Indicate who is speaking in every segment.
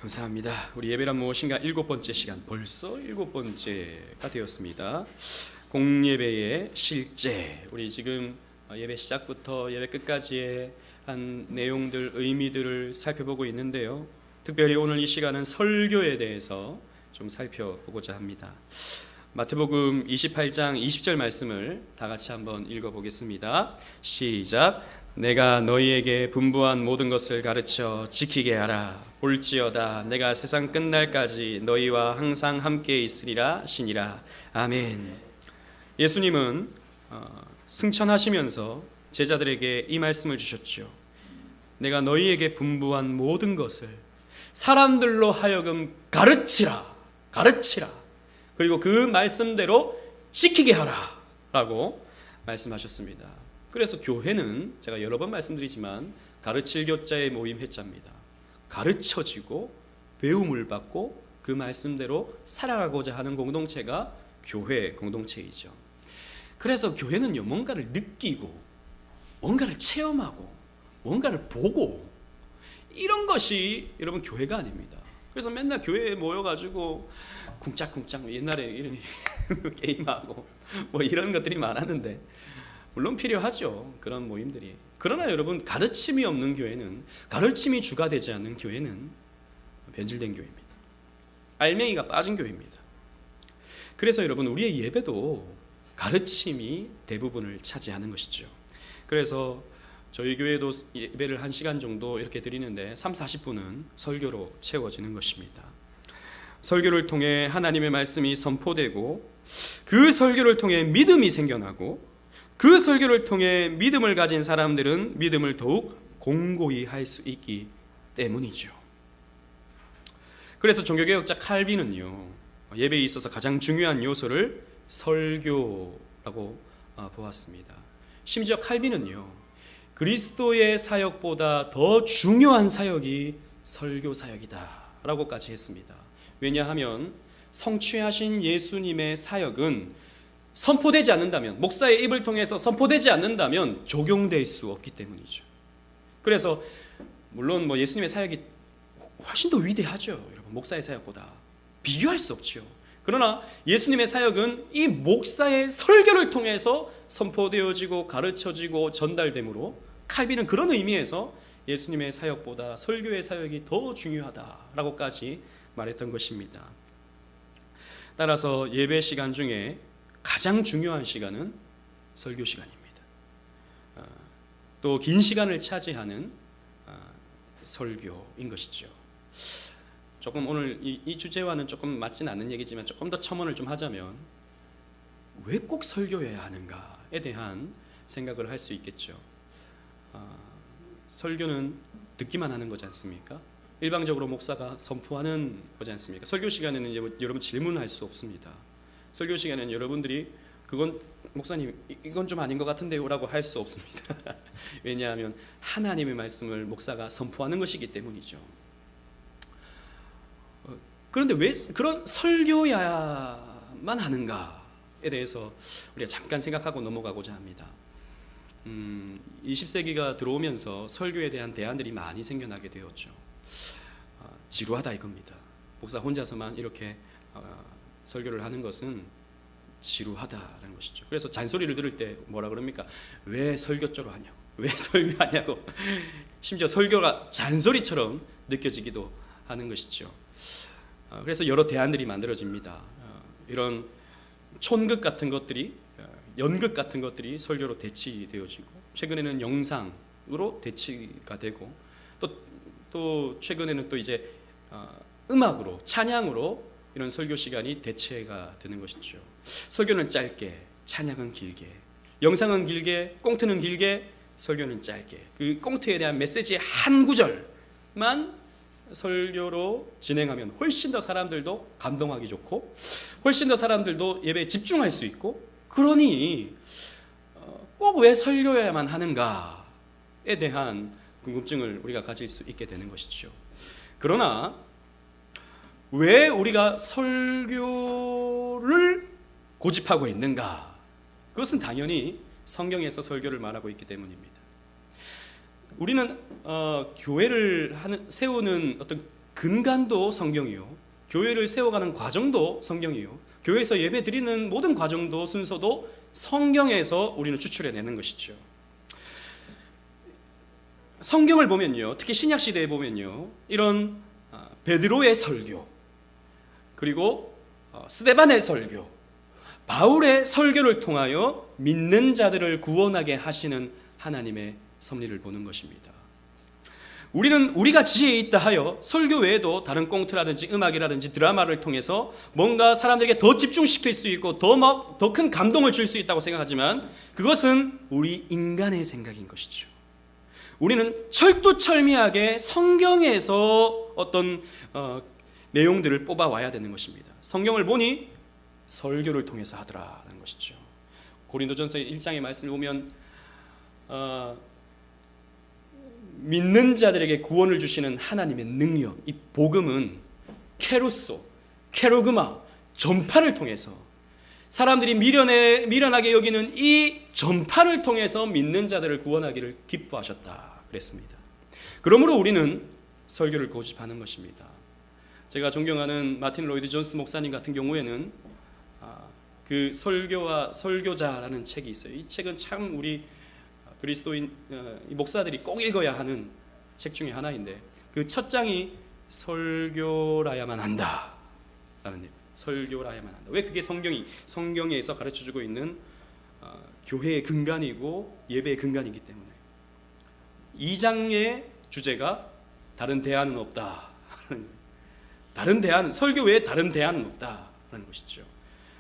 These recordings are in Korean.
Speaker 1: 감사합니다. 우리 예배란 무엇인가 7번째 시간, 벌써 7번째가 되었습니다. 공예배의 실제, 우리 지금 예배 시작부터 예배 끝까지의 한 내용들, 의미들을 살펴보고 있는데요. 특별히 오늘 이 시간은 설교에 대해서 좀 살펴보고자 합니다. 마태복음 28장 20절 말씀을 다 같이 한번 읽어보겠습니다. 시작. 내가 너희에게 분부한 모든 것을 가르쳐 지키게 하라. 볼지어다 내가 세상 끝날까지 너희와 항상 함께 있으리라 하시니라. 아멘. 예수님은 승천하시면서 제자들에게 이 말씀을 주셨죠. 내가 너희에게 분부한 모든 것을 사람들로 하여금 가르치라. 그리고 그 말씀대로 지키게 하라 라고 말씀하셨습니다. 그래서 교회는 제가 여러 번 말씀드리지만 가르칠 교자의 모임 회자입니다. 가르쳐지고 배움을 받고 그 말씀대로 살아가고자 하는 공동체가 교회 공동체이죠. 그래서 교회는요, 뭔가를 느끼고 뭔가를 체험하고 뭔가를 보고 이런 것이 여러분 교회가 아닙니다. 그래서 맨날 교회에 모여가지고 쿵짝쿵짝 옛날에 이런 게임하고 뭐 이런 것들이 많았는데 물론 필요하죠, 그런 모임들이. 그러나 여러분, 가르침이 없는 교회는, 가르침이 주가 되지 않는 교회는 변질된 교회입니다. 알맹이가 빠진 교회입니다. 그래서 여러분, 우리의 예배도 가르침이 대부분을 차지하는 것이죠. 그래서 저희 교회도 예배를 1시간 정도 이렇게 드리는데 30-40분은 설교로 채워지는 것입니다. 설교를 통해 하나님의 말씀이 선포되고 그 설교를 통해 믿음이 생겨나고 그 설교를 통해 믿음을 가진 사람들은 믿음을 더욱 공고히 할 수 있기 때문이죠. 그래서 종교개혁자 칼빈은요, 예배에 있어서 가장 중요한 요소를 설교라고 보았습니다. 심지어 칼빈은요, 그리스도의 사역보다 더 중요한 사역이 설교 사역이다 라고까지 했습니다. 왜냐하면 성취하신 예수님의 사역은 선포되지 않는다면, 목사의 입을 통해서 선포되지 않는다면 적용될 수 없기 때문이죠. 그래서 물론 예수님의 사역이 훨씬 더 위대하죠. 여러분, 목사의 사역보다 비교할 수 없죠. 그러나 예수님의 사역은 이 목사의 설교를 통해서 선포되어지고 가르쳐지고 전달되므로 칼빈은 그런 의미에서 예수님의 사역보다 설교의 사역이 더 중요하다라고까지 말했던 것입니다. 따라서 예배 시간 중에 가장 중요한 시간은 설교 시간입니다. 또 긴 시간을 차지하는 설교인 것이죠. 조금 오늘 이 주제와는 조금 맞지는 않는 얘기지만 조금 더 첨언을 좀 하자면, 왜 꼭 설교해야 하는가에 대한 생각을 할 수 있겠죠. 설교는 듣기만 하는 거지 않습니까? 일방적으로 목사가 선포하는 거지 않습니까? 설교 시간에는 여러분 질문할 수 없습니다. 설교 시간에는 여러분들이 그건 목사님 이건 좀 아닌 것 같은데요 라고 할 수 없습니다. 왜냐하면 하나님의 말씀을 목사가 선포하는 것이기 때문이죠. 그런데 왜 그런 설교야만 하는가에 대해서 우리가 잠깐 생각하고 넘어가고자 합니다. 20세기가 들어오면서 설교에 대한 대안들이 많이 생겨나게 되었죠. 지루하다 이겁니다. 목사 혼자서만 이렇게 설교를 하는 것은 지루하다라는 것이죠. 그래서 잔소리를 들을 때 뭐라 그럽니까? 왜 설교조로 하냐고, 왜 설교하냐고. 심지어 설교가 잔소리처럼 느껴지기도 하는 것이죠. 그래서 여러 대안들이 만들어집니다. 이런 촌극 같은 것들이, 연극 같은 것들이 설교로 대치되어지고, 최근에는 영상으로 대치가 되고, 또 최근에는 또 이제 음악으로, 찬양으로 이런 설교 시간이 대체가 되는 것이죠. 설교는 짧게, 찬양은 길게, 영상은 길게, 꽁트는 길게, 설교는 짧게. 그 꽁트에 대한 메시지의 한 구절만 설교로 진행하면 훨씬 더 사람들도 감동하기 좋고, 훨씬 더 사람들도 예배에 집중할 수 있고, 그러니 꼭 왜 설교해야만 하는가에 대한 궁금증을 우리가 가질 수 있게 되는 것이죠. 그러나 왜 우리가 설교를 고집하고 있는가? 그것은 당연히 성경에서 설교를 말하고 있기 때문입니다. 우리는 교회를 세우는 어떤 근간도 성경이요, 교회를 세워가는 과정도 성경이요, 교회에서 예배 드리는 모든 과정도 순서도 성경에서 우리는 추출해내는 것이죠. 성경을 보면요, 특히 신약 시대에 보면요, 이런 베드로의 설교, 그리고 스데반의 설교, 바울의 설교를 통하여 믿는 자들을 구원하게 하시는 하나님의 섭리를 보는 것입니다. 우리는 우리가 지혜 있다 하여 설교 외에도 다른 꽁트라든지 음악이라든지 드라마를 통해서 뭔가 사람들에게 더 집중시킬 수 있고 더 큰 감동을 줄 수 있다고 생각하지만 그것은 우리 인간의 생각인 것이죠. 우리는 철두철미하게 성경에서 어떤 내용들을 뽑아와야 되는 것입니다. 성경을 보니 설교를 통해서 하더라는 것이죠. 고린도전서 1장의 말씀을 보면 믿는 자들에게 구원을 주시는 하나님의 능력, 이 복음은 케루소, 케르그마, 전파를 통해서 사람들이 미련하게 여기는 이 전파를 통해서 믿는 자들을 구원하기를 기뻐하셨다 그랬습니다. 그러므로 우리는 설교를 고집하는 것입니다. 제가 존경하는 마틴 로이드 존스 목사님 같은 경우에는 그 설교와 설교자라는 책이 있어요. 이 책은 참 우리 그리스도인 목사들이 꼭 읽어야 하는 책 중에 하나인데 그 첫 장이 설교라야만 한다라는 내용. 설교라야만 한다. 왜 그게 성경에서 가르쳐주고 있는 교회의 근간이고 예배의 근간이기 때문에. 2장의 주제가 다른 대안은 없다. 다른 대안, 설교 외에 다른 대안은 없다라는 것이죠.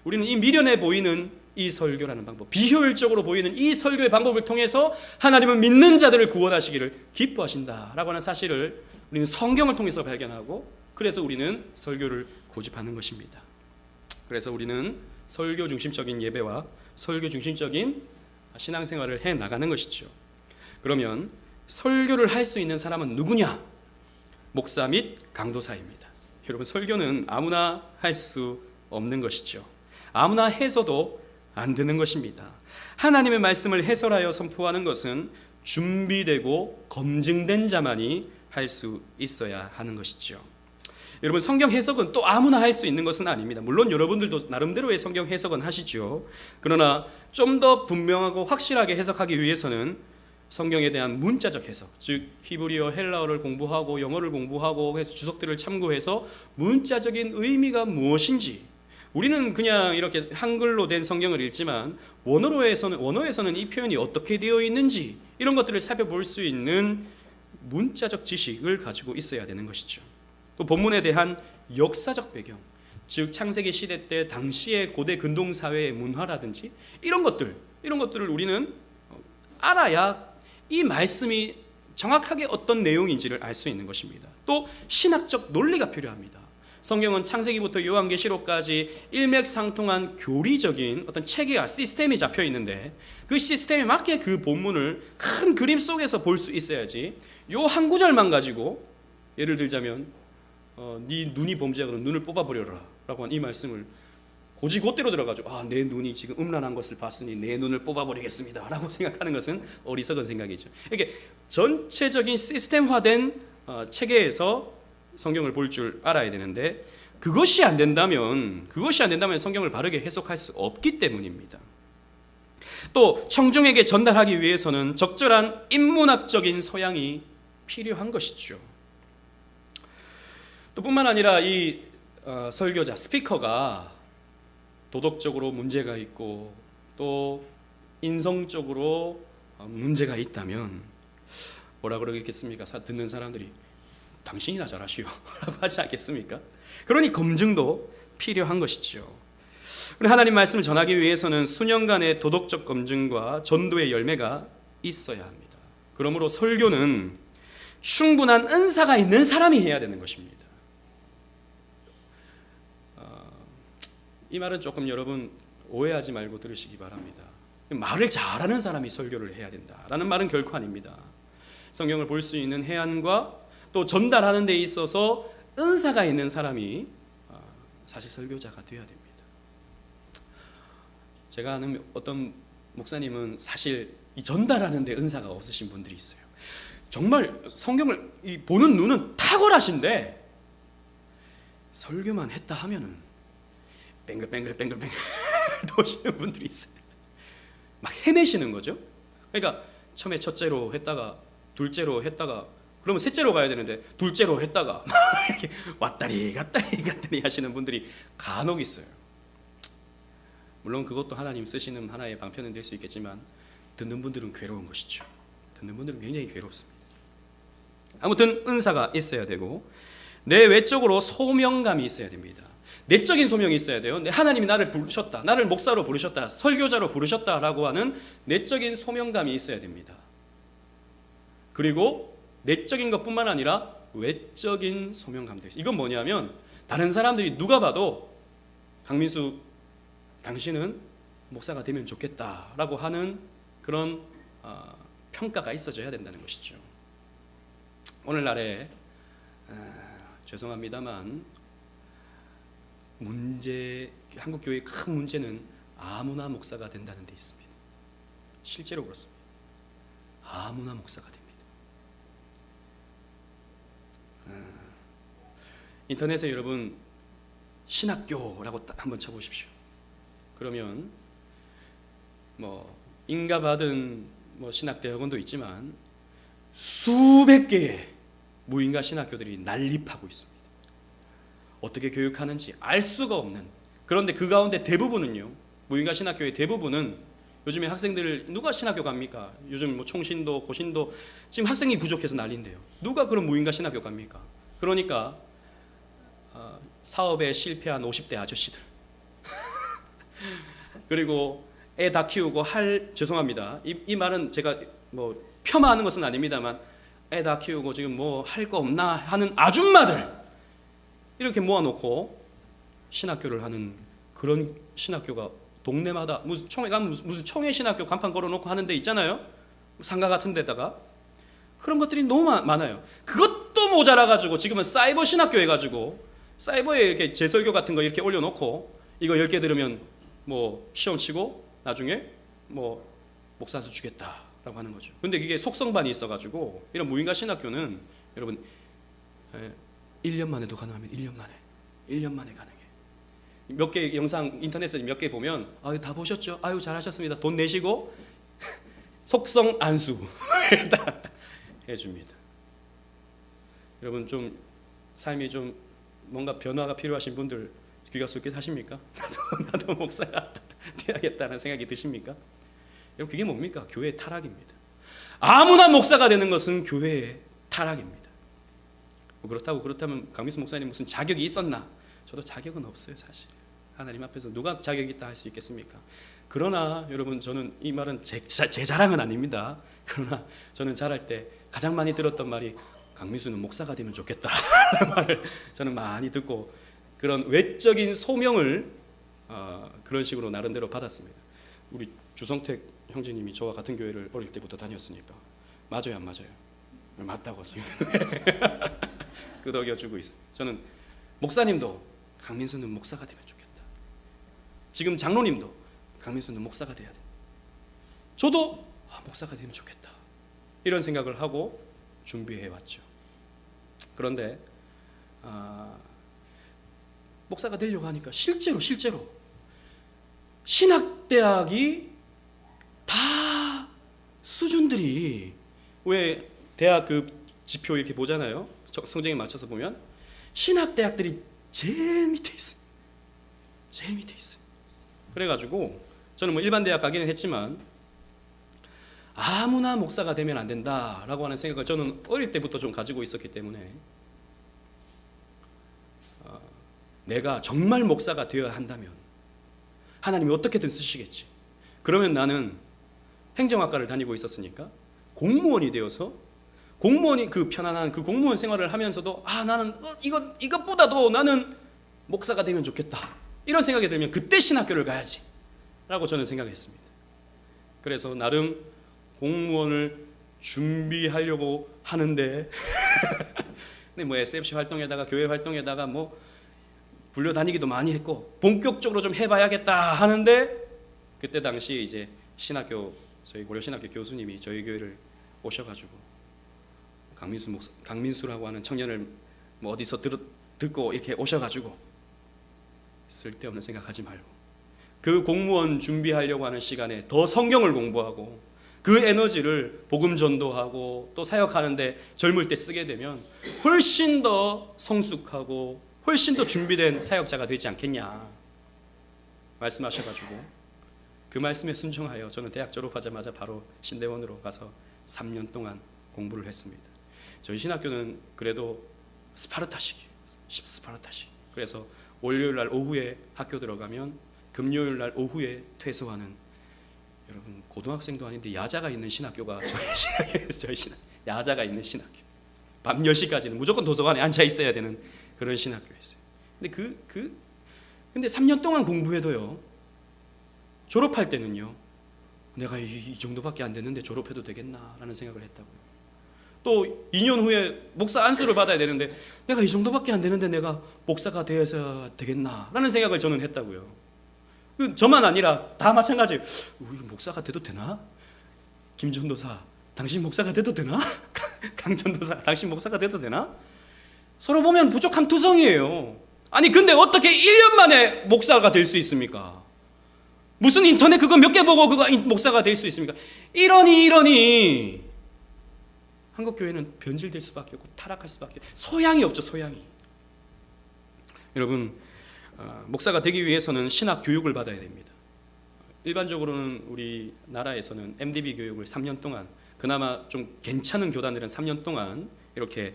Speaker 1: 우리는 이 미련해 보이는 이 설교라는 방법, 비효율적으로 보이는 이 설교의 방법을 통해서 하나님은 믿는 자들을 구원하시기를 기뻐하신다라고 하는 사실을 우리는 성경을 통해서 발견하고 그래서 우리는 설교를 고집하는 것입니다. 그래서 우리는 설교 중심적인 예배와 설교 중심적인 신앙생활을 해 나가는 것이죠. 그러면 설교를 할 수 있는 사람은 누구냐? 목사 및 강도사입니다. 여러분, 설교는 아무나 할 수 없는 것이죠. 아무나 해서도 안 되는 것입니다. 하나님의 말씀을 해설하여 선포하는 것은 준비되고 검증된 자만이 할 수 있어야 하는 것이죠. 여러분, 성경 해석은 또 아무나 할 수 있는 것은 아닙니다. 물론 여러분들도 나름대로의 성경 해석은 하시죠. 그러나 좀 더 분명하고 확실하게 해석하기 위해서는 성경에 대한 문자적 해석, 즉 히브리어, 헬라어를 공부하고 영어를 공부하고 해서 주석들을 참고해서 문자적인 의미가 무엇인지, 우리는 그냥 이렇게 한글로 된 성경을 읽지만 원어에서는 이 표현이 어떻게 되어 있는지 이런 것들을 살펴볼 수 있는 문자적 지식을 가지고 있어야 되는 것이죠. 또 본문에 대한 역사적 배경, 즉 창세기 시대 때 당시의 고대 근동 사회의 문화라든지 이런 것들을 우리는 알아야 이 말씀이 정확하게 어떤 내용인지를 알 수 있는 것입니다. 또 신학적 논리가 필요합니다. 성경은 창세기부터 요한계시록까지 일맥상통한 교리적인 어떤 체계와 시스템이 잡혀 있는데 그 시스템에 맞게 그 본문을 큰 그림 속에서 볼 수 있어야지 요 한 구절만 가지고 예를 들자면 네 눈이 범죄야 그럼 눈을 뽑아버려라 라고 한 이 말씀을 고지곧대로 들어가지고 내 눈이 지금 음란한 것을 봤으니 내 눈을 뽑아버리겠습니다 라고 생각하는 것은 어리석은 생각이죠. 이렇게 전체적인 시스템화된 체계에서 성경을 볼 줄 알아야 되는데 그것이 안 된다면 성경을 바르게 해석할 수 없기 때문입니다. 또 청중에게 전달하기 위해서는 적절한 인문학적인 소양이 필요한 것이죠. 또 뿐만 아니라 이 설교자, 스피커가 도덕적으로 문제가 있고 또 인성적으로 문제가 있다면 뭐라 그러겠습니까? 듣는 사람들이 당신이나 잘하시오 라고 하지 않겠습니까? 그러니 검증도 필요한 것이죠. 하나님 말씀을 전하기 위해서는 수년간의 도덕적 검증과 전도의 열매가 있어야 합니다. 그러므로 설교는 충분한 은사가 있는 사람이 해야 되는 것입니다. 이 말은 조금 여러분 오해하지 말고 들으시기 바랍니다. 말을 잘하는 사람이 설교를 해야 된다라는 말은 결코 아닙니다. 성경을 볼 수 있는 해안과 또 전달하는 데 있어서 은사가 있는 사람이 사실 설교자가 되어야 됩니다. 제가 아는 어떤 목사님은 사실 이 전달하는 데 은사가 없으신 분들이 있어요. 정말 성경을 보는 눈은 탁월하신데 설교만 했다 하면은 뱅글뱅글 도시는 분들이 있어요. 막 헤매시는 거죠. 그러니까 처음에 첫째로 했다가 둘째로 했다가 그러면 셋째로 가야 되는데 둘째로 했다가 이렇게 왔다리 갔다리 하시는 분들이 간혹 있어요. 물론 그것도 하나님 쓰시는 하나의 방편은 될 수 있겠지만 듣는 분들은 괴로운 것이죠. 듣는 분들은 굉장히 괴롭습니다. 아무튼 은사가 있어야 되고 내 외적으로 소명감이 있어야 됩니다. 내적인 소명이 있어야 돼요. 하나님이 나를 부르셨다, 나를 목사로 부르셨다, 설교자로 부르셨다라고 하는 내적인 소명감이 있어야 됩니다. 그리고 내적인 것뿐만 아니라 외적인 소명감도 있어요. 이건 뭐냐면 다른 사람들이 누가 봐도 강민수 당신은 목사가 되면 좋겠다라고 하는 그런 평가가 있어져야 된다는 것이죠. 오늘날에 죄송합니다만 한국 교회의 큰 문제는 아무나 목사가 된다는 데 있습니다. 실제로 그렇습니다. 아무나 목사가 됩니다. 인터넷에 여러분 신학교라고 딱 한번 쳐보십시오. 그러면 뭐 인가받은 신학대학원도 있지만 수백 개의 무인가 신학교들이 난립하고 있습니다. 어떻게 교육하는지 알 수가 없는, 그런데 그 가운데 대부분은요, 무인가 신학교의 대부분은 요즘에 학생들 누가 신학교 갑니까? 요즘 총신도 고신도 지금 학생이 부족해서 난리인데요. 누가 그런 무인가 신학교 갑니까? 그러니까 사업에 실패한 50대 아저씨들 그리고 애 다 키우고 죄송합니다. 이 말은 제가 폄하하는 것은 아닙니다만 애 다 키우고 지금 할 거 없나 하는 아줌마들 이렇게 모아놓고 신학교를 하는 그런 신학교가 동네마다 무슨 총회 가면 무슨 총회 신학교 간판 걸어놓고 하는 데 있잖아요. 상가 같은 데다가 그런 것들이 너무 많아요. 그것도 모자라가지고 지금은 사이버 신학교 해가지고 사이버에 이렇게 재설교 같은 거 이렇게 올려놓고 이거 10개 들으면 시험 치고 나중에 목사수 주겠다라고 하는 거죠. 근데 그게 속성반이 있어가지고 이런 무인가 신학교는 여러분 1년 만에도 가능합니다. 1년 만에 가능해. 몇 개 영상 인터넷에 몇 개 보면 다 보셨죠? 잘하셨습니다. 돈 내시고 속성 안수 다 해줍니다. 여러분 좀 삶이 좀 뭔가 변화가 필요하신 분들 귀가 쏠깃 하십니까? 나도 목사가 돼야겠다는 생각이 드십니까? 여러분 그게 뭡니까? 교회의 타락입니다. 아무나 목사가 되는 것은 교회의 타락입니다. 그렇다면 강민수 목사님 무슨 자격이 있었나? 저도 자격은 없어요. 사실 하나님 앞에서 누가 자격이 있다 할 수 있겠습니까? 그러나 여러분 저는 이 말은 제 자랑은 아닙니다. 그러나 저는 자랄 때 가장 많이 들었던 말이 강민수는 목사가 되면 좋겠다 라는 말을 저는 많이 듣고 그런 외적인 소명을 그런 식으로 나름대로 받았습니다. 우리 주성택 형제님이 저와 같은 교회를 어릴 때부터 다녔으니까 맞아요 안 맞아요? 맞다고 지금 끄덕여주고 있어요. 저는 목사님도 강민수는 목사가 되면 좋겠다. 지금 장로님도 강민수는 목사가 돼야 돼. 저도 목사가 되면 좋겠다. 이런 생각을 하고 준비해 왔죠. 그런데 목사가 되려고 하니까 실제로 신학대학이 다 수준들이 왜 대학 그 지표 이렇게 보잖아요. 성적에 맞춰서 보면 신학대학들이 제일 밑에 있어요. 그래가지고 저는 일반 대학 가기는 했지만 아무나 목사가 되면 안 된다라고 하는 생각을 저는 어릴 때부터 좀 가지고 있었기 때문에 내가 정말 목사가 되어야 한다면 하나님이 어떻게든 쓰시겠지. 그러면 나는 행정학과를 다니고 있었으니까 공무원이 되어서 공무원이 그 편안한 그 공무원 생활을 하면서도 나는 이것보다도 나는 목사가 되면 좋겠다. 이런 생각이 들면 그때 신학교를 가야지 라고 저는 생각했습니다. 그래서 나름 공무원을 준비하려고 하는데 근데 SFC 활동에다가 교회 활동에다가 불려다니기도 많이 했고 본격적으로 좀 해봐야겠다 하는데 그때 당시 이제 신학교 저희 고려신학교 교수님이 저희 교회를 오셔가지고 강민수라고 하는 청년을 어디서 듣고 이렇게 오셔가지고 쓸데없는 생각하지 말고 그 공무원 준비하려고 하는 시간에 더 성경을 공부하고 그 에너지를 복음 전도하고 또 사역하는데 젊을 때 쓰게 되면 훨씬 더 성숙하고 훨씬 더 준비된 사역자가 되지 않겠냐 말씀하셔가지고 그 말씀에 순종하여 저는 대학 졸업하자마자 바로 신대원으로 가서 3년 동안 공부를 했습니다. 저희 신학교는 그래도 스파르타식이에요. 스파르타식. 그래서 월요일 날 오후에 학교 들어가면 금요일 날 오후에 퇴소하는, 여러분 고등학생도 아닌데 야자가 있는 신학교가 저희 신학교예요. 저희 신학 야자가 있는 신학교. 밤 10시까지는 무조건 도서관에 앉아 있어야 되는 그런 신학교였어요. 근데 3년 동안 공부해도요, 졸업할 때는요, 내가 이 정도밖에 안 됐는데 졸업해도 되겠나라는 생각을 했다고요. 또 2년 후에 목사 안수를 받아야 되는데 내가 이 정도밖에 안 되는데 내가 목사가 되어서 되겠나라는 생각을 저는 했다고요. 저만 아니라 다 마찬가지예요. 우리 목사가 돼도 되나? 김전도사, 당신 목사가 돼도 되나? 강전도사, 당신 목사가 돼도 되나? 서로 보면 부족한 투성이에요. 아니 근데 어떻게 1년 만에 목사가 될 수 있습니까? 무슨 인터넷 그거 몇 개 보고 그거 목사가 될 수 있습니까? 이러니 한국교회는 변질될 수밖에 없고 타락할 수밖에, 소양이 없죠. 소양이. 여러분, 목사가 되기 위해서는 신학 교육을 받아야 됩니다. 일반적으로는 우리 나라에서는 MDB 교육을 3년 동안, 그나마 좀 괜찮은 교단들은 3년 동안 이렇게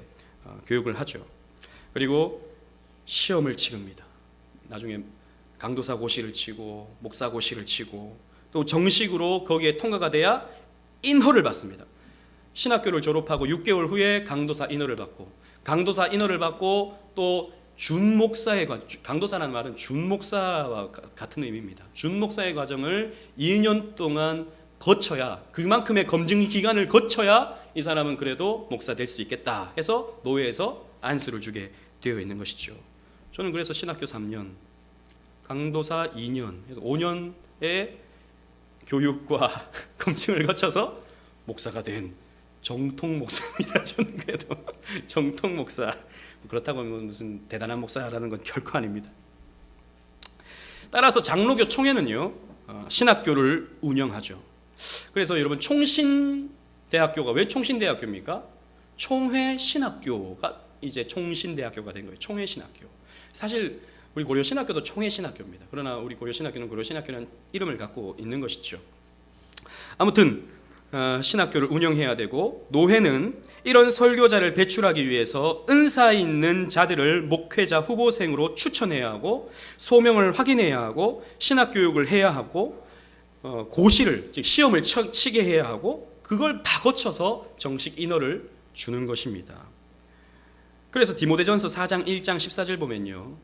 Speaker 1: 교육을 하죠. 그리고 시험을 치릅니다. 나중에 강도사 고시를 치고 목사 고시를 치고 또 정식으로 거기에 통과가 돼야 인허를 받습니다. 신학교를 졸업하고 6개월 후에 강도사 인허를 받고, 강도사 인허를 받고 또 준목사의 과정, 강도사라는 말은 준목사와 같은 의미입니다. 준목사의 과정을 2년 동안 거쳐야, 그만큼의 검증 기간을 거쳐야 이 사람은 그래도 목사 될 수 있겠다 해서 노회에서 안수를 주게 되어 있는 것이죠. 저는 그래서 신학교 3년, 강도사 2년, 그래서 5년의 교육과 검증을 거쳐서 목사가 된 정통 목사입니다. 저는 그래도 정통 목사. 그렇다고 무슨 대단한 목사라는 건 결코 아닙니다. 따라서 장로교 총회는요, 신학교를 운영하죠. 그래서 여러분, 총신대학교가 왜 총신대학교입니까? 총회 신학교가 이제 총신대학교가 된 거예요. 총회 신학교. 사실 우리 고려 신학교도 총회 신학교입니다. 그러나 우리 고려 신학교는 고려 신학교라는 이름을 갖고 있는 것이죠. 아무튼 신학교를 운영해야 되고, 노회는 이런 설교자를 배출하기 위해서 은사 있는 자들을 목회자 후보생으로 추천해야 하고, 소명을 확인해야 하고, 신학교육을 해야 하고, 고시를, 즉 시험을 치게 해야 하고, 그걸 다 거쳐서 정식 인허를 주는 것입니다. 그래서 디모데전서 4장 1장 14절 보면요,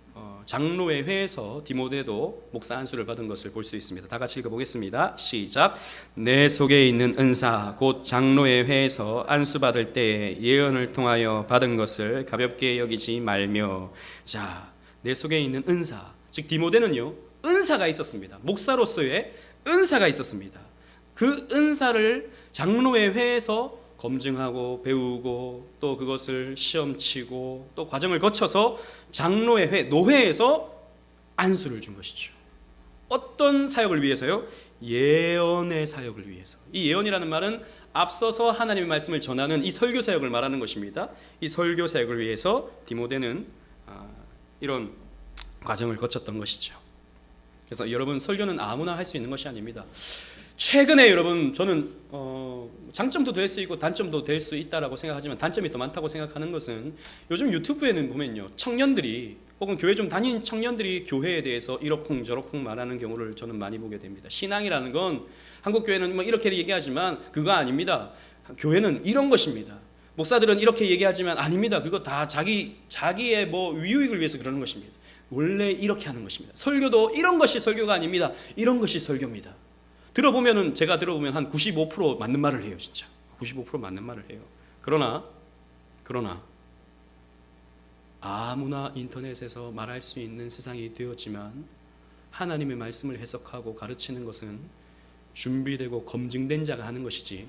Speaker 1: 장로의 회에서 디모데도 목사 안수를 받은 것을 볼 수 있습니다. 다 같이 읽어보겠습니다. 시작. 내 속에 있는 은사 곧 장로의 회에서 안수 받을 때에 예언을 통하여 받은 것을 가볍게 여기지 말며. 자, 내 속에 있는 은사, 즉 디모데는요, 은사가 있었습니다. 목사로서의 은사가 있었습니다. 그 은사를 장로의 회에서 검증하고 배우고 또 그것을 시험치고 또 과정을 거쳐서 장로의 회, 노회에서 안수를 준 것이죠. 어떤 사역을 위해서요? 예언의 사역을 위해서. 이 예언이라는 말은 앞서서 하나님의 말씀을 전하는 이 설교 사역을 말하는 것입니다. 이 설교 사역을 위해서 디모데는 이런 과정을 거쳤던 것이죠. 그래서 여러분, 설교는 아무나 할 수 있는 것이 아닙니다. 최근에 여러분, 저는 장점도 될 수 있고 단점도 될 수 있다라고 생각하지만 단점이 더 많다고 생각하는 것은, 요즘 유튜브에는 보면요, 청년들이 혹은 교회 좀 다닌 청년들이 교회에 대해서 이러쿵저러쿵 말하는 경우를 저는 많이 보게 됩니다. 신앙이라는 건, 한국 교회는 뭐 이렇게 얘기하지만 그거 아닙니다. 교회는 이런 것입니다. 목사들은 이렇게 얘기하지만 아닙니다. 그거 다 자기의 뭐 위유익을 위해서 그러는 것입니다. 원래 이렇게 하는 것입니다. 설교도 이런 것이 설교가 아닙니다. 이런 것이 설교입니다. 들어보면은, 제가 들어보면 한 95% 맞는 말을 해요. 진짜 95% 맞는 말을 해요. 그러나 아무나 인터넷에서 말할 수 있는 세상이 되었지만, 하나님의 말씀을 해석하고 가르치는 것은 준비되고 검증된 자가 하는 것이지,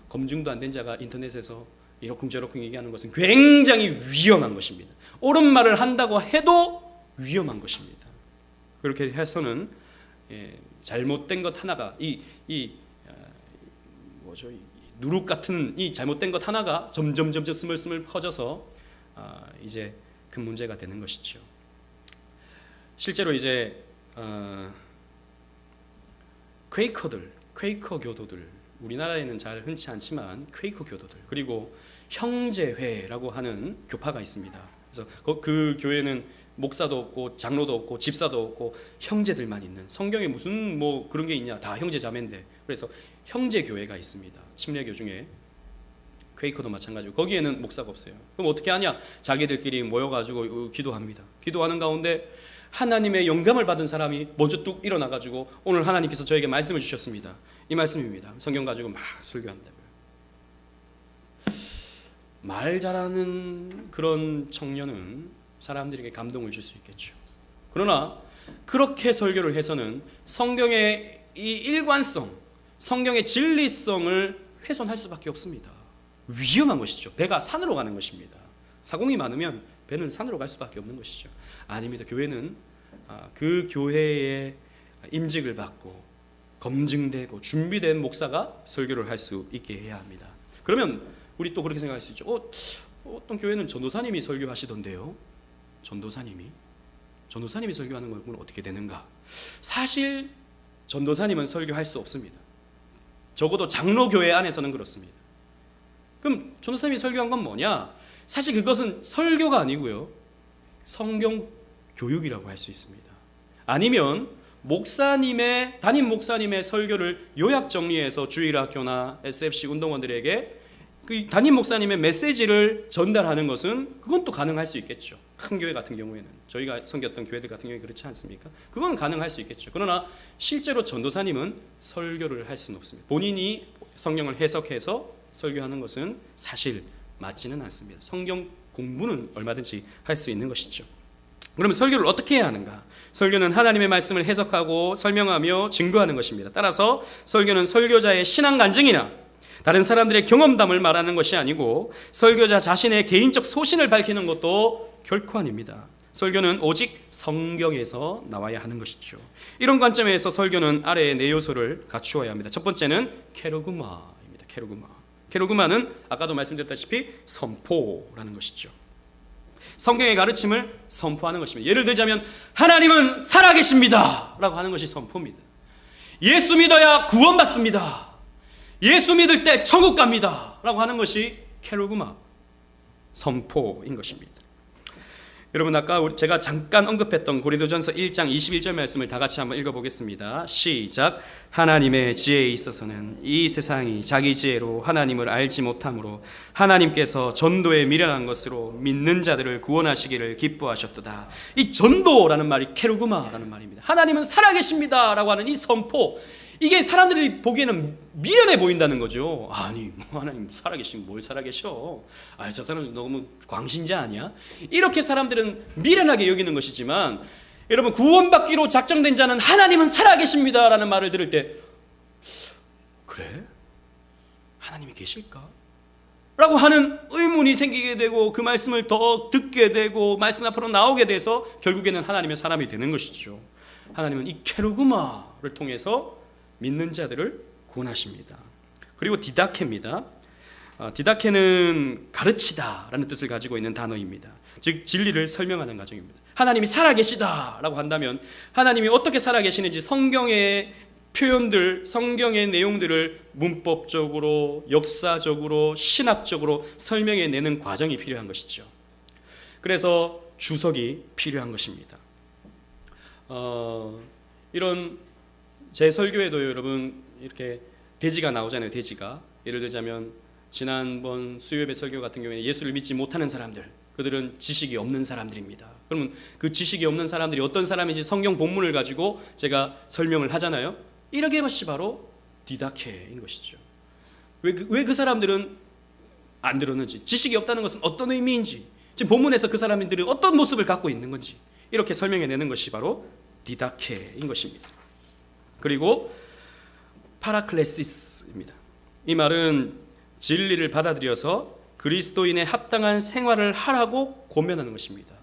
Speaker 1: 검증도 안 된 자가 인터넷에서 이러쿵저러쿵 얘기하는 것은 굉장히 위험한 것입니다. 옳은 말을 한다고 해도 위험한 것입니다. 그렇게 해서는 잘못된 것 하나가 이 누룩 같은 이 잘못된 것 하나가 점점 스물스물 퍼져서 이제 큰 문제가 되는 것이죠. 실제로 이제 퀘이커 교도들, 우리나라에는 잘 흔치 않지만 퀘이커 교도들, 그리고 형제회라고 하는 교파가 있습니다. 그래서 그 교회는 목사도 없고 장로도 없고 집사도 없고 형제들만 있는, 성경에 무슨 뭐 그런 게 있냐, 다 형제 자매인데, 그래서 형제 교회가 있습니다. 침례교 중에. 퀘이커도 마찬가지고 거기에는 목사가 없어요. 그럼 어떻게 하냐? 자기들끼리 모여가지고 기도합니다. 기도하는 가운데 하나님의 영감을 받은 사람이 먼저 뚝 일어나가지고 오늘 하나님께서 저에게 말씀을 주셨습니다. 이 말씀입니다. 성경 가지고 막 설교한다고요. 말 잘하는 그런 청년은 사람들에게 감동을 줄 수 있겠죠. 그러나 그렇게 설교를 해서는 성경의 이 일관성, 성경의 진리성을 훼손할 수밖에 없습니다. 위험한 것이죠. 배가 산으로 가는 것입니다. 사공이 많으면 배는 산으로 갈 수밖에 없는 것이죠. 아닙니다. 교회는 그 교회의 임직을 받고 검증되고 준비된 목사가 설교를 할 수 있게 해야 합니다. 그러면 우리 또 그렇게 생각할 수 있죠. 어떤 교회는 전도사님이 설교하시던데요. 전도사님이 설교하는 건 어떻게 되는가? 사실 전도사님은 설교할 수 없습니다. 적어도 장로교회 안에서는 그렇습니다. 그럼 전도사님이 설교한 건 뭐냐? 사실 그것은 설교가 아니고요, 성경 교육이라고 할 수 있습니다. 아니면 담임 목사님의 설교를 요약 정리해서 주일학교나 SFC 운동원들에게 그 담임 목사님의 메시지를 전달하는 것은 그건 또 가능할 수 있겠죠. 큰 교회 같은 경우에는, 저희가 섬겼던 교회들 같은 경우에 그렇지 않습니까? 그건 가능할 수 있겠죠. 그러나 실제로 전도사님은 설교를 할 수는 없습니다. 본인이 성경을 해석해서 설교하는 것은 사실 맞지는 않습니다. 성경 공부는 얼마든지 할 수 있는 것이죠. 그러면 설교를 어떻게 해야 하는가? 설교는 하나님의 말씀을 해석하고 설명하며 증거하는 것입니다. 따라서 설교는 설교자의 신앙 간증이나 다른 사람들의 경험담을 말하는 것이 아니고 설교자 자신의 개인적 소신을 밝히는 것도 결코 아닙니다. 설교는 오직 성경에서 나와야 하는 것이죠. 이런 관점에서 설교는 아래의 네 요소를 갖추어야 합니다. 첫 번째는 케르그마입니다. 케르그마는 아까도 말씀드렸다시피 선포라는 것이죠. 성경의 가르침을 선포하는 것입니다. 예를 들자면 하나님은 살아계십니다 라고 하는 것이 선포입니다. 예수 믿어야 구원받습니다. 예수 믿을 때 천국 갑니다 라고 하는 것이 케르그마, 선포인 것입니다. 여러분, 아까 제가 잠깐 언급했던 고린도전서 1장 21절 말씀을 다 같이 한번 읽어보겠습니다. 시작. 하나님의 지혜에 있어서는 이 세상이 자기 지혜로 하나님을 알지 못하므로 하나님께서 전도에 미련한 것으로 믿는 자들을 구원하시기를 기뻐하셨도다. 이 전도라는 말이 케르그마라는 말입니다. 하나님은 살아계십니다 라고 하는 이 선포, 이게 사람들이 보기에는 미련해 보인다는 거죠. 아니, 하나님 살아계시면 뭘 살아계셔? 저 사람 너무 광신자 아니야? 이렇게 사람들은 미련하게 여기는 것이지만, 여러분, 구원받기로 작정된 자는 하나님은 살아계십니다 라는 말을 들을 때, 그래? 하나님이 계실까? 라고 하는 의문이 생기게 되고, 그 말씀을 더 듣게 되고 말씀 앞으로 나오게 돼서 결국에는 하나님의 사람이 되는 것이죠. 하나님은 이 케르그마를 통해서 믿는 자들을 구원하십니다. 그리고 디다케입니다. 디다케는 가르치다라는 뜻을 가지고 있는 단어입니다. 즉 진리를 설명하는 과정입니다. 하나님이 살아계시다라고 한다면 하나님이 어떻게 살아계시는지 성경의 표현들, 성경의 내용들을 문법적으로, 역사적으로, 신학적으로 설명해내는 과정이 필요한 것이죠. 그래서 주석이 필요한 것입니다. 이런 제 설교에도 여러분 이렇게 돼지가 나오잖아요. 돼지가. 예를 들자면 지난번 수요예배 설교 같은 경우에 예수를 믿지 못하는 사람들, 그들은 지식이 없는 사람들입니다. 그러면 그 지식이 없는 사람들이 어떤 사람인지 성경 본문을 가지고 제가 설명을 하잖아요. 이런 것이 바로 디다케인 것이죠. 왜 그 사람들은 안 들었는지, 지식이 없다는 것은 어떤 의미인지, 지금 본문에서 그 사람들이 어떤 모습을 갖고 있는 건지 이렇게 설명해내는 것이 바로 디다케인 것입니다. 그리고 파라클레시스입니다. 이 말은 진리를 받아들여서 그리스도인의 합당한 생활을 하라고 권면하는 것입니다.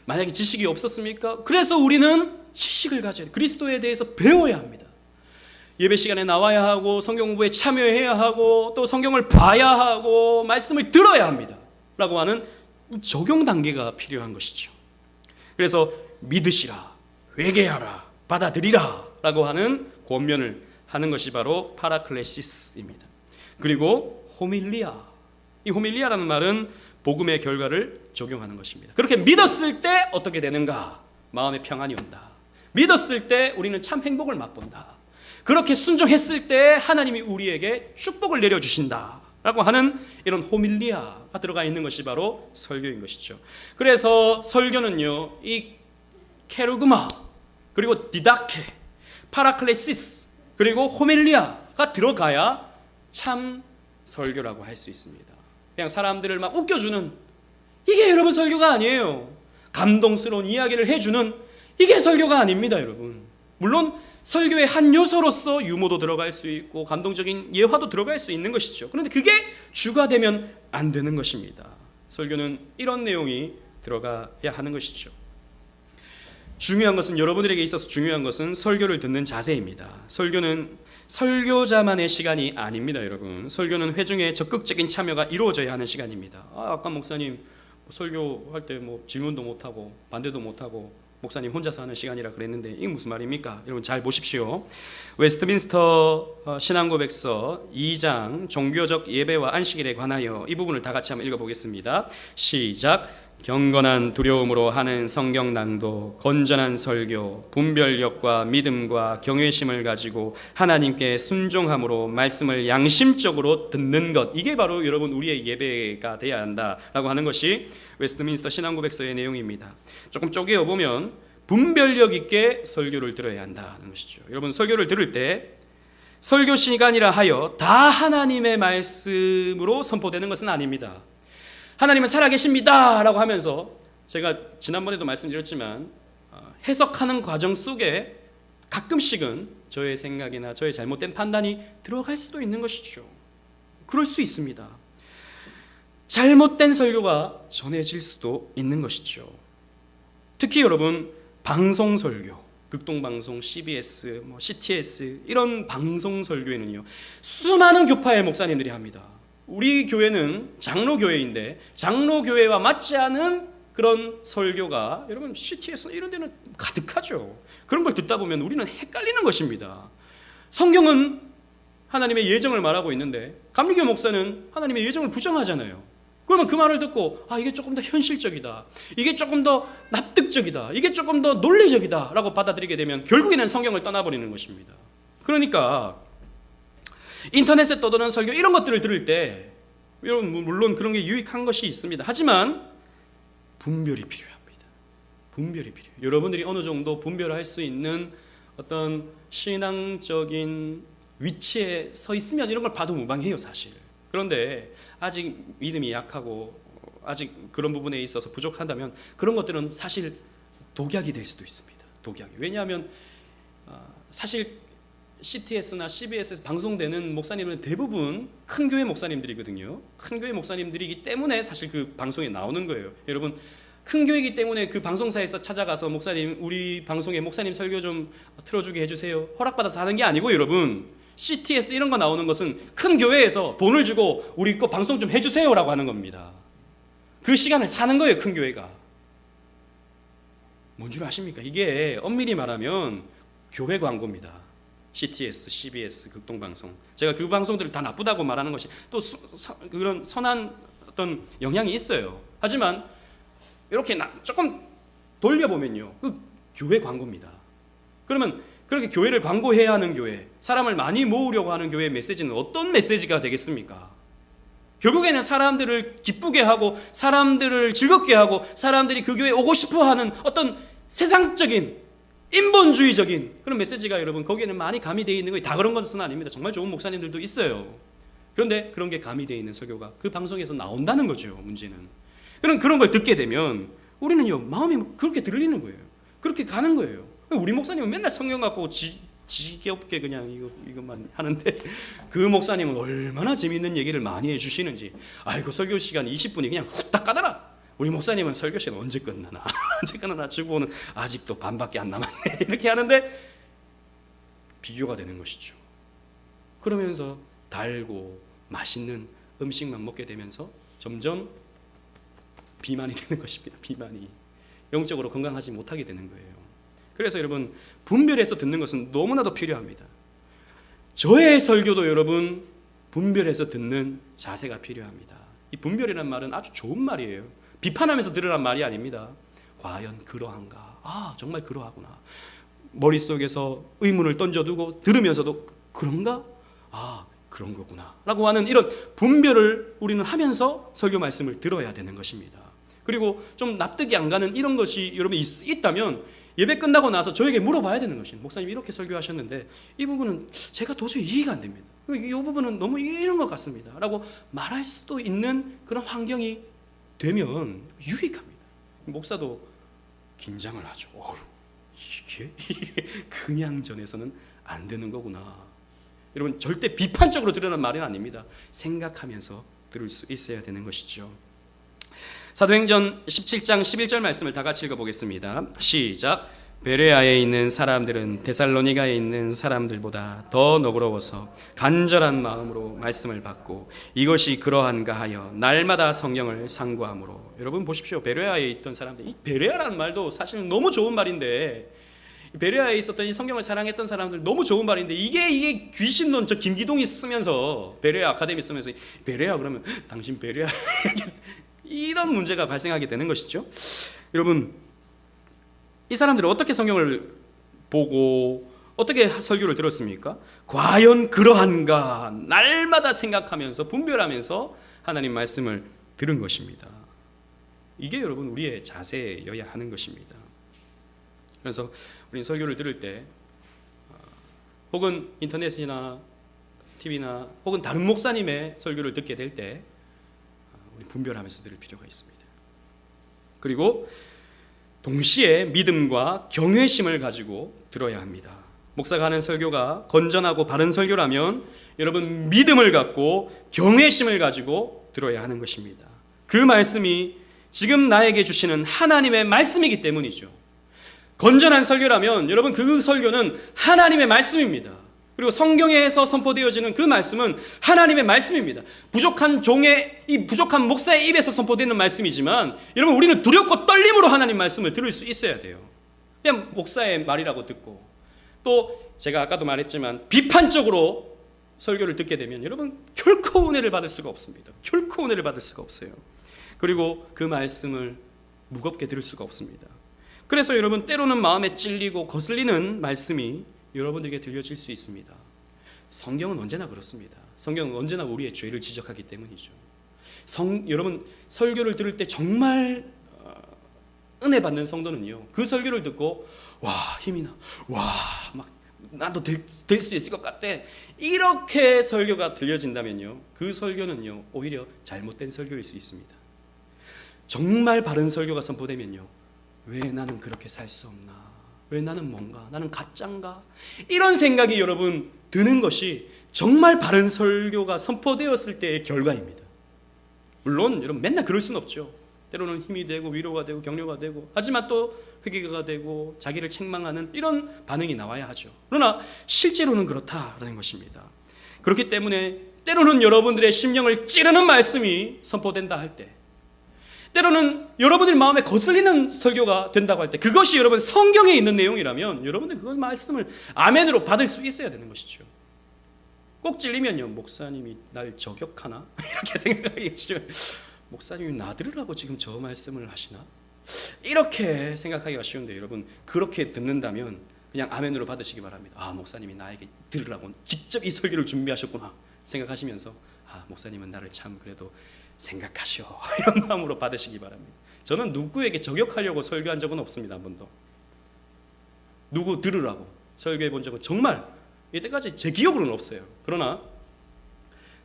Speaker 1: 만약에 지식이 없었습니까? 그래서 우리는 지식을 가져야 돼. 그리스도에 대해서 배워야 합니다. 예배 시간에 나와야 하고 성경 공부에 참여해야 하고 또 성경을 봐야 하고 말씀을 들어야 합니다. 라고 하는 적용 단계가 필요한 것이죠. 그래서 믿으시라, 회개하라, 받아들이라 라고 하는 권면을 하는 것이 바로 파라클레시스입니다. 그리고 호밀리아, 이 호밀리아라는 말은 복음의 결과를 적용하는 것입니다. 그렇게 믿었을 때 어떻게 되는가? 마음의 평안이 온다. 믿었을 때 우리는 참 행복을 맛본다. 그렇게 순종했을 때 하나님이 우리에게 축복을 내려주신다 라고 하는 이런 호밀리아가 들어가 있는 것이 바로 설교인 것이죠. 그래서 설교는요, 이 케르그마, 그리고 디다케, 파라클레시스, 그리고 호밀리아가 들어가야 참 설교라고 할 수 있습니다. 그냥 사람들을 막 웃겨주는, 이게 여러분 설교가 아니에요. 감동스러운 이야기를 해주는, 이게 설교가 아닙니다, 여러분. 물론 설교의 한 요소로서 유머도 들어갈 수 있고 감동적인 예화도 들어갈 수 있는 것이죠. 그런데 그게 주가 되면 안 되는 것입니다. 설교는 이런 내용이 들어가야 하는 것이죠. 중요한 것은, 여러분들에게 있어서 중요한 것은 설교를 듣는 자세입니다. 설교는 설교자만의 시간이 아닙니다, 여러분. 설교는 회중의 적극적인 참여가 이루어져야 하는 시간입니다. 아까 목사님 설교할 때 질문도 못하고 반대도 못하고 목사님 혼자서 하는 시간이라 그랬는데 이게 무슨 말입니까? 여러분 잘 보십시오. 웨스트민스터 신앙고백서 2장 종교적 예배와 안식일에 관하여 이 부분을 다 같이 한번 읽어보겠습니다. 시작. 경건한 두려움으로 하는 성경 낭독, 건전한 설교, 분별력과 믿음과 경외심을 가지고 하나님께 순종함으로 말씀을 양심적으로 듣는 것, 이게 바로 여러분 우리의 예배가 돼야 한다라고 하는 것이 웨스트민스터 신앙고백서의 내용입니다. 조금 쪼개어 보면 분별력 있게 설교를 들어야 한다는 것이죠. 여러분 설교를 들을 때 설교 시간이라 하여 다 하나님의 말씀으로 선포되는 것은 아닙니다. 하나님은 살아계십니다 라고 하면서 제가 지난번에도 말씀드렸지만 해석하는 과정 속에 가끔씩은 저의 생각이나 저의 잘못된 판단이 들어갈 수도 있는 것이죠. 그럴 수 있습니다. 잘못된 설교가 전해질 수도 있는 것이죠. 특히 여러분 방송 설교, 극동방송, CBS, CTS 이런 방송 설교에는요 수많은 교파의 목사님들이 합니다. 우리 교회는 장로교회인데 장로교회와 맞지 않은 그런 설교가 여러분 CTS 이런 데는 가득하죠. 그런 걸 듣다 보면 우리는 헷갈리는 것입니다. 성경은 하나님의 예정을 말하고 있는데 감리교 목사는 하나님의 예정을 부정하잖아요. 그러면 그 말을 듣고 이게 조금 더 현실적이다, 이게 조금 더 납득적이다, 이게 조금 더 논리적이다 라고 받아들이게 되면 결국에는 성경을 떠나버리는 것입니다. 그러니까 인터넷에 떠도는 설교 이런 것들을 들을 때 여러분 물론 그런 게 유익한 것이 있습니다. 하지만 분별이 필요합니다. 분별이 필요해요. 여러분들이 어느 정도 분별할 수 있는 어떤 신앙적인 위치에 서 있으면 이런 걸 봐도 무방해요, 사실. 그런데 아직 믿음이 약하고 아직 그런 부분에 있어서 부족한다면 그런 것들은 사실 독약이 될 수도 있습니다. 독약이. 왜냐하면 사실 CTS나 CBS에서 방송되는 목사님은 대부분 큰 교회 목사님들이거든요. 큰 교회 목사님들이기 때문에 사실 그 방송에 나오는 거예요. 여러분 큰 교회이기 때문에 그 방송사에서 찾아가서 목사님 우리 방송에 목사님 설교 좀 틀어주게 해주세요 허락받아서 하는 게 아니고, 여러분 CTS 이런 거 나오는 것은 큰 교회에서 돈을 주고 우리 거 방송 좀 해주세요 라고 하는 겁니다. 그 시간을 사는 거예요, 큰 교회가. 뭔 줄 아십니까? 이게 엄밀히 말하면 교회 광고입니다. CTS, CBS, 극동방송. 제가 그 방송들을 다 나쁘다고 말하는 것이 또 그런 선한 어떤 영향이 있어요. 하지만 이렇게 조금 돌려보면요, 그 교회 광고입니다. 그러면 그렇게 교회를 광고해야 하는 교회, 사람을 많이 모으려고 하는 교회의 메시지는 어떤 메시지가 되겠습니까? 결국에는 사람들을 기쁘게 하고 사람들을 즐겁게 하고 사람들이 그 교회에 오고 싶어하는 어떤 세상적인 인본주의적인 그런 메시지가 여러분 거기에는 많이 가미되어 있는 거예요. 다 그런 것은 아닙니다. 정말 좋은 목사님들도 있어요. 그런데 그런 게 가미되어 있는 설교가 그 방송에서 나온다는 거죠. 문제는 그런 걸 듣게 되면 우리는요 마음이 그렇게 들리는 거예요. 그렇게 가는 거예요. 우리 목사님은 맨날 성경 갖고 지겹게 그냥 이것만 하는데 그 목사님은 얼마나 재미있는 얘기를 많이 해주시는지. 아이고 설교 시간 20분이 그냥 후딱 가더라. 우리 목사님은 설교 시간 언제 끝나나 언제 끝나나 주고는 아직도 반밖에 안 남았네 이렇게 하는데 비교가 되는 것이죠. 그러면서 달고 맛있는 음식만 먹게 되면서 점점 비만이 되는 것입니다. 비만이 영적으로 건강하지 못하게 되는 거예요. 그래서 여러분 분별해서 듣는 것은 너무나도 필요합니다. 저의 설교도 여러분 분별해서 듣는 자세가 필요합니다. 이 분별이라는 말은 아주 좋은 말이에요. 비판하면서 들으란 말이 아닙니다. 과연 그러한가? 아 정말 그러하구나. 머릿속에서 의문을 던져두고 들으면서도 그런가? 아 그런 거구나 라고 하는 이런 분별을 우리는 하면서 설교 말씀을 들어야 되는 것입니다. 그리고 좀 납득이 안 가는 이런 것이 여러분 있다면 예배 끝나고 나서 저에게 물어봐야 되는 것입니다. 목사님 이렇게 설교하셨는데 이 부분은 제가 도저히 이해가 안 됩니다. 이 부분은 너무 이런 것 같습니다 라고 말할 수도 있는 그런 환경이 되면 유익합니다. 목사도 긴장을 하죠. 이게 그냥 전해서는 안 되는 거구나. 여러분 절대 비판적으로 들으라는 말은 아닙니다. 생각하면서 들을 수 있어야 되는 것이죠. 사도행전 17장 11절 말씀을 다 같이 읽어보겠습니다. 시작. 베레아에 있는 사람들은 데살로니가에 있는 사람들보다 더 너그러워서 간절한 마음으로 말씀을 받고 이것이 그러한가 하여 날마다 성경을 상고하므로. 여러분 보십시오. 베레아에 있던 사람들, 이 베레아라는 말도 사실 너무 좋은 말인데 베레아에 있었던 이 성경을 사랑했던 사람들 너무 좋은 말인데 이게 귀신론 저 김기동이 쓰면서 베레아 아카데미 쓰면서 베레아 그러면 당신 베레아 이런 문제가 발생하게 되는 것이죠. 여러분 이 사람들은 어떻게 성경을 보고 어떻게 설교를 들었습니까? 과연 그러한가 날마다 생각하면서 분별하면서 하나님 말씀을 들은 것입니다. 이게 여러분 우리의 자세여야 하는 것입니다. 그래서 우리 설교를 들을 때 혹은 인터넷이나 TV나 혹은 다른 목사님의 설교를 듣게 될 때 우리 분별하면서 들을 필요가 있습니다. 그리고 동시에 믿음과 경외심을 가지고 들어야 합니다. 목사가 하는 설교가 건전하고 바른 설교라면 여러분 믿음을 갖고 경외심을 가지고 들어야 하는 것입니다. 그 말씀이 지금 나에게 주시는 하나님의 말씀이기 때문이죠. 건전한 설교라면 여러분 그 설교는 하나님의 말씀입니다. 그리고 성경에서 선포되어지는 그 말씀은 하나님의 말씀입니다. 부족한 종의 이 부족한 목사의 입에서 선포되는 말씀이지만 여러분 우리는 두렵고 떨림으로 하나님 말씀을 들을 수 있어야 돼요. 그냥 목사의 말이라고 듣고 또 제가 아까도 말했지만 비판적으로 설교를 듣게 되면 여러분 결코 은혜를 받을 수가 없습니다. 결코 은혜를 받을 수가 없어요. 그리고 그 말씀을 무겁게 들을 수가 없습니다. 그래서 여러분 때로는 마음에 찔리고 거슬리는 말씀이 여러분들에게 들려질 수 있습니다. 성경은 언제나 그렇습니다. 성경은 언제나 우리의 죄를 지적하기 때문이죠. 여러분 설교를 들을 때 정말 은혜 받는 성도는요. 그 설교를 듣고 와 힘이 나. 와 막 나도 될 수 있을 것 같아. 이렇게 설교가 들려진다면요. 그 설교는요. 오히려 잘못된 설교일 수 있습니다. 정말 바른 설교가 선포되면요. 왜 나는 그렇게 살 수 없나? 왜 나는 뭔가? 나는 가짜인가? 이런 생각이 여러분 드는 것이 정말 바른 설교가 선포되었을 때의 결과입니다. 물론 여러분 맨날 그럴 수는 없죠. 때로는 힘이 되고 위로가 되고 격려가 되고 하지만 또 회개가 되고 자기를 책망하는 이런 반응이 나와야 하죠. 그러나 실제로는 그렇다라는 것입니다. 그렇기 때문에 때로는 여러분들의 심령을 찌르는 말씀이 선포된다 할 때, 때로는 여러분들 마음에 거슬리는 설교가 된다고 할 때 그것이 여러분 성경에 있는 내용이라면 여러분들 그 말씀을 아멘으로 받을 수 있어야 되는 것이죠. 꼭 찔리면요. 목사님이 날 저격하나? 이렇게 생각하기 쉬워요. 목사님이 나 들으라고 지금 저 말씀을 하시나? 이렇게 생각하기가 쉬운데 여러분 그렇게 듣는다면 그냥 아멘으로 받으시기 바랍니다. 아 목사님이 나에게 들으라고 직접 이 설교를 준비하셨구나 생각하시면서 아 목사님은 나를 참 그래도 생각하셔 이런 마음으로 받으시기 바랍니다. 저는 누구에게 저격하려고 설교한 적은 없습니다. 한 번도. 누구 들으라고 설교해 본 적은 정말 이때까지 제 기억으로는 없어요. 그러나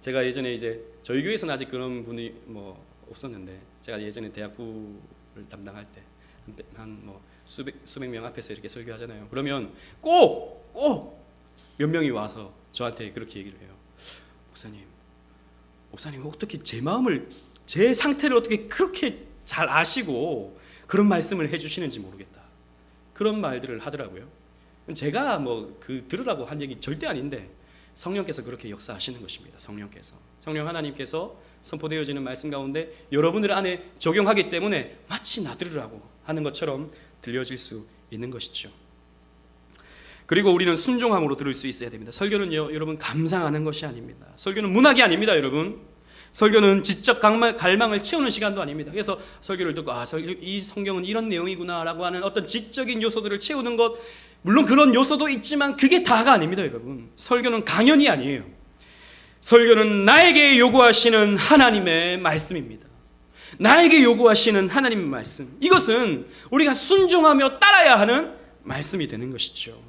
Speaker 1: 제가 예전에 이제 저희 교회에서는 아직 그런 분이 뭐 없었는데 제가 예전에 대학부를 담당할 때 한 뭐 수백 명 앞에서 이렇게 설교하잖아요. 그러면 꼭 몇 명이 와서 저한테 그렇게 얘기를 해요. 목사님 어떻게 제 마음을, 제 상태를 어떻게 그렇게 잘 아시고 그런 말씀을 해주시는지 모르겠다, 그런 말들을 하더라고요. 제가 들으라고 한 얘기 절대 아닌데 성령께서 그렇게 역사하시는 것입니다. 성령 하나님께서 선포되어지는 말씀 가운데 여러분들 안에 적용하기 때문에 마치 나 들으라고 하는 것처럼 들려질 수 있는 것이죠. 그리고 우리는 순종함으로 들을 수 있어야 됩니다. 설교는요, 여러분, 감상하는 것이 아닙니다. 설교는 문학이 아닙니다, 여러분. 설교는 지적 갈망을 채우는 시간도 아닙니다. 그래서 설교를 듣고 이 성경은 이런 내용이구나라고 하는 어떤 지적인 요소들을 채우는 것, 물론 그런 요소도 있지만 그게 다가 아닙니다, 여러분. 설교는 강연이 아니에요. 설교는 나에게 요구하시는 하나님의 말씀입니다. 나에게 요구하시는 하나님의 말씀, 이것은 우리가 순종하며 따라야 하는 말씀이 되는 것이죠.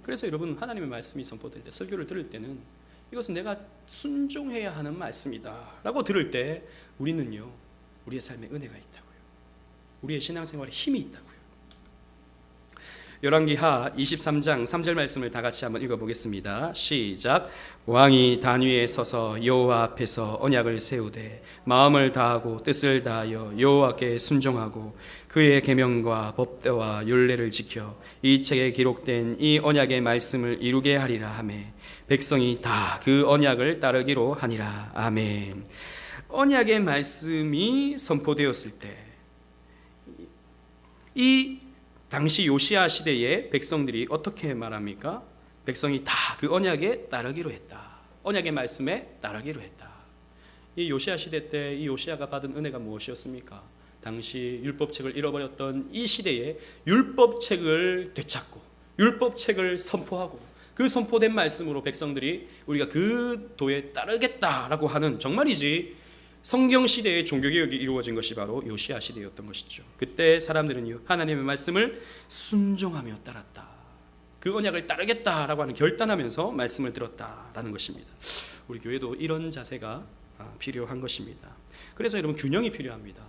Speaker 1: 그래서 여러분, 하나님의 말씀이 선포될 때, 설교를 들을 때는 이것은 내가 순종해야 하는 말씀이다 라고 들을 때 우리는요, 우리의 삶에 은혜가 있다고요. 우리의 신앙생활에 힘이 있다고요. 열왕기하 23장 3절 말씀을 다 같이 한번 읽어보겠습니다. 시작. 왕이 단 위에 서서 여호와 앞에서 언약을 세우되 마음을 다하고 뜻을 다하여 여호와께 순종하고 그의 계명과 법도와 율례를 지켜 이 책에 기록된 이 언약의 말씀을 이루게 하리라 하매 백성이 다 그 언약을 따르기로 하니라. 아멘. 언약의 말씀이 선포되었을 때, 이 당시 요시야 시대의 백성들이 어떻게 말합니까? 백성이 다 그 언약에 따르기로 했다. 언약의 말씀에 따르기로 했다. 이 요시야 시대 때 이 요시야가 받은 은혜가 무엇이었습니까? 당시 율법책을 잃어버렸던 이 시대에 율법책을 되찾고 율법책을 선포하고 그 선포된 말씀으로 백성들이 우리가 그 도에 따르겠다라고 하는, 정말이지 성경 시대의 종교개혁이 이루어진 것이 바로 요시야 시대였던 것이죠. 그때 사람들은요, 하나님의 말씀을 순종하며 따랐다. 그 언약을 따르겠다라고 하는 결단하면서 말씀을 들었다라는 것입니다. 우리 교회도 이런 자세가 필요한 것입니다. 그래서 여러분, 균형이 필요합니다.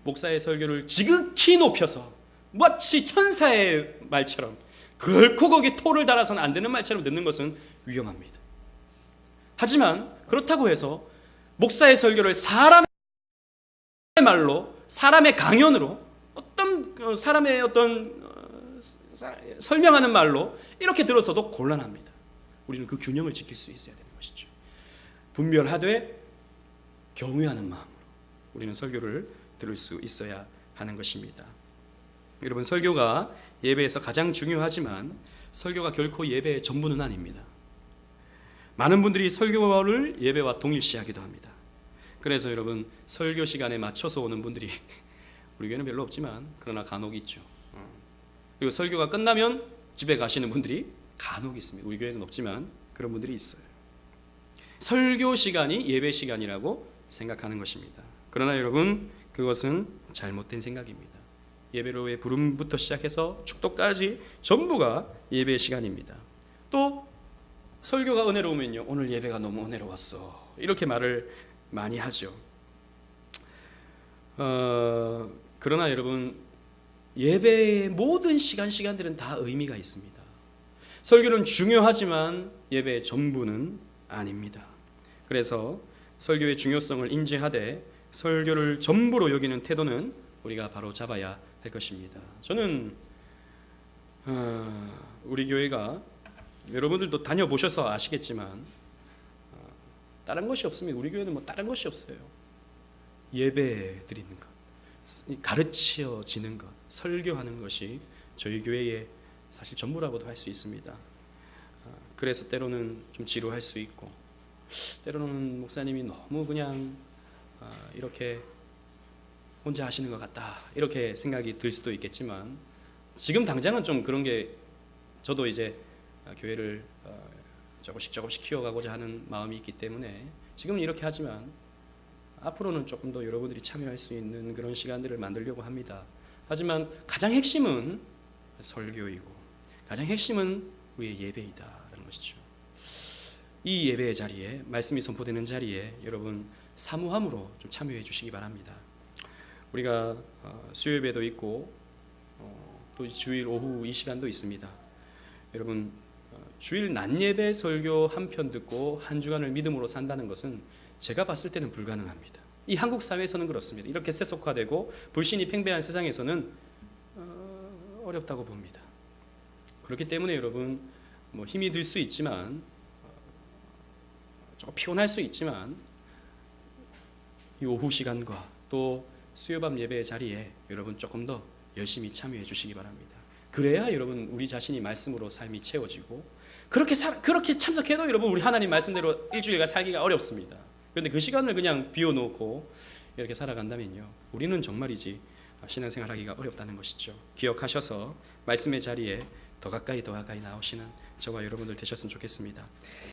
Speaker 1: 목사의 설교를 지극히 높여서 마치 천사의 말처럼 결코 거기 토를 달아서는 안 되는 말처럼 듣는 것은 위험합니다. 하지만 그렇다고 해서 목사의 설교를 사람의 말로, 사람의 강연으로, 사람의 설명하는 말로 이렇게 들어서도 곤란합니다. 우리는 그 균형을 지킬 수 있어야 되는 것이죠. 분별하되 경외하는 마음으로 우리는 설교를 들을 수 있어야 하는 것입니다. 여러분, 설교가 예배에서 가장 중요하지만 설교가 결코 예배의 전부는 아닙니다. 많은 분들이 설교를 예배와 동일시하기도 합니다. 그래서 여러분, 설교 시간에 맞춰서 오는 분들이 우리 교회는 별로 없지만 그러나 간혹 있죠. 그리고 설교가 끝나면 집에 가시는 분들이 간혹 있습니다. 우리 교회는 없지만 그런 분들이 있어요. 설교 시간이 예배 시간이라고 생각하는 것입니다. 그러나 여러분, 그것은 잘못된 생각입니다. 예배로의 부름부터 시작해서 축도까지 전부가 예배 시간입니다. 또 설교가 은혜로우면요, 오늘 예배가 너무 은혜로웠어, 이렇게 말을 많이 하죠. 그러나 여러분, 예배의 모든 시간들은 다 의미가 있습니다. 설교는 중요하지만 예배의 전부는 아닙니다. 그래서 설교의 중요성을 인지하되 설교를 전부로 여기는 태도는 우리가 바로 잡아야 할 것입니다. 저는 우리 교회가, 여러분들도 다녀보셔서 아시겠지만 다른 것이 없습니다. 우리 교회는 다른 것이 없어요. 예배 드리는 것, 가르쳐지는 것, 설교하는 것이 저희 교회의 사실 전부라고도 할 수 있습니다. 그래서 때로는 좀 지루할 수 있고, 때로는 목사님이 너무 그냥 이렇게 혼자 하시는 것 같다, 이렇게 생각이 들 수도 있겠지만, 지금 당장은 좀 그런 게, 저도 이제 교회를 조금씩 키워가고자 하는 마음이 있기 때문에 지금은 이렇게 하지만 앞으로는 조금 더 여러분들이 참여할 수 있는 그런 시간들을 만들려고 합니다. 하지만 가장 핵심은 설교이고 가장 핵심은 우리의 예배이다라는 것이죠. 이 예배의 자리에, 말씀이 선포되는 자리에 여러분 사모함으로 좀 참여해 주시기 바랍니다. 우리가 수요예배도 있고 또 주일 오후 이 시간도 있습니다. 여러분 주일 낮 예배 설교 한 편 듣고 한 주간을 믿음으로 산다는 것은 제가 봤을 때는 불가능합니다. 이 한국 사회에서는 그렇습니다. 이렇게 세속화되고 불신이 팽배한 세상에서는 어렵다고 봅니다. 그렇기 때문에 여러분 힘이 들 수 있지만 조금 피곤할 수 있지만 이 오후 시간과 또 수요밤 예배의 자리에 여러분 조금 더 열심히 참여해 주시기 바랍니다. 그래야 여러분 우리 자신이 말씀으로 삶이 채워지고 그렇게 참석해도 여러분 우리 하나님 말씀대로 일주일간 살기가 어렵습니다. 그런데 그 시간을 그냥 비워놓고 이렇게 살아간다면요 우리는 정말이지 신앙생활하기가 어렵다는 것이죠. 기억하셔서 말씀의 자리에 더 가까이 나오시는 저와 여러분들 되셨으면 좋겠습니다.